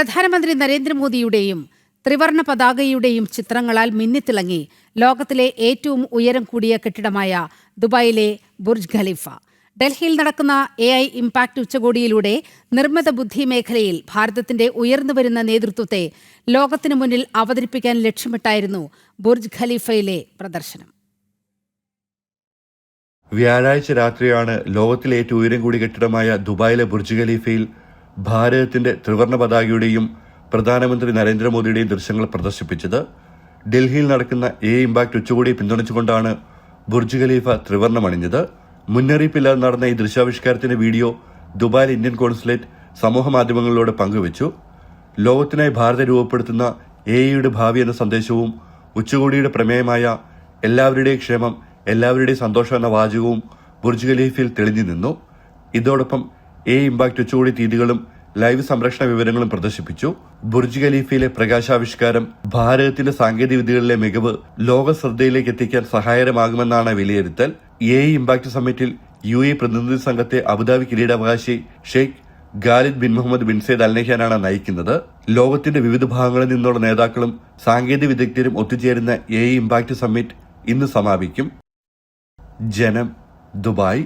പ്രധാനമന്ത്രി നരേന്ദ്രമോദിയുടെയും ത്രിവർണ പതാകയുടെയും ചിത്രങ്ങളാൽ മിന്നിത്തിളങ്ങി ലോകത്തിലെ ഏറ്റവും ഉയരം കൂടിയ കെട്ടിടമായ ദുബായിലെ ബുർജ് ഖലീഫ. ഡൽഹിയിൽ നടക്കുന്ന AI ഇംപാക്ട് ഉച്ചകോടിയിലൂടെ നിർമ്മിത ബുദ്ധി മേഖലയിൽ ഭാരതത്തിന്റെ ഉയർന്നുവരുന്ന നേതൃത്വത്തെ ലോകത്തിനു മുന്നിൽ അവതരിപ്പിക്കാൻ ലക്ഷ്യമിട്ടായിരുന്നു ബുർജ് ഖലീഫയിലെ പ്രദർശനം. വ്യാഴാഴ്ച രാത്രിയാണ് ലോകത്തിലെ ഏറ്റവും ഉയരം കൂടിയ കെട്ടിടമായ ദുബായിലെ ബുർജ് ഖലീഫയിൽ ഭാരതത്തിന്റെ ത്രിവർണ പതാകയുടെയും പ്രധാനമന്ത്രി നരേന്ദ്രമോദിയുടെയും ദൃശ്യങ്ങൾ പ്രദർശിപ്പിച്ചത്. ഡൽഹിയിൽ നടക്കുന്ന AI ഇംപാക്ട് ഉച്ചകോടിയെ പിന്തുണച്ചുകൊണ്ടാണ് ബുർജ് ഖലീഫ ത്രിവർണം അണിഞ്ഞത്. മുന്നറിയിപ്പില്ലാതെ നടന്ന ഈ ദൃശ്യാവിഷ്കാരത്തിന്റെ വീഡിയോ ദുബായിൽ ഇന്ത്യൻ കോൺസുലേറ്റ് സമൂഹ മാധ്യമങ്ങളിലൂടെ പങ്കുവച്ചു. ലോകത്തിനായി ഭാരതം രൂപപ്പെടുത്തുന്ന AIയുടെ ഭാവി എന്ന സന്ദേശവും ഉച്ചകോടിയുടെ പ്രമേയമായ എല്ലാവരുടെയും ക്ഷേമം എല്ലാവരുടെയും സന്തോഷം എന്ന വാചകവും ബുർജ് ഖലീഫയിൽ തെളിഞ്ഞു നിന്നു. ഇതോടൊപ്പം AI ഇംപാക്ട് ഉച്ചകോടി തീയതികളും ലൈവ് സംരക്ഷണ വിവരങ്ങളും പ്രദർശിപ്പിച്ചു. ബുർജ് ഖലീഫയിലെ പ്രകാശാവിഷ്കാരം ഭാരതത്തിന്റെ സാങ്കേതിക വിദ്യകളിലെ മികവ് ലോക ശ്രദ്ധയിലേക്ക് എത്തിക്കാൻ സഹായകരമാകുമെന്നാണ് വിലയിരുത്തൽ. AI ഇംപാക്ട് സമ്മിറ്റിൽ UAE പ്രതിനിധി സംഘത്തെ അബുദാബി കിരീടാവകാശി Sheikh Khalid bin Mohammed bin Zayed Al നഹ്യാനാണ് നയിക്കുന്നത്. ലോകത്തിന്റെ വിവിധ ഭാഗങ്ങളിൽ നിന്നുള്ള നേതാക്കളും സാങ്കേതിക വിദഗ്ധരും ഒത്തുചേരുന്ന AI ഇംപാക്ട് സമ്മിറ്റ് ഇന്ന് സമാപിക്കും. ജനം, ദുബായ്.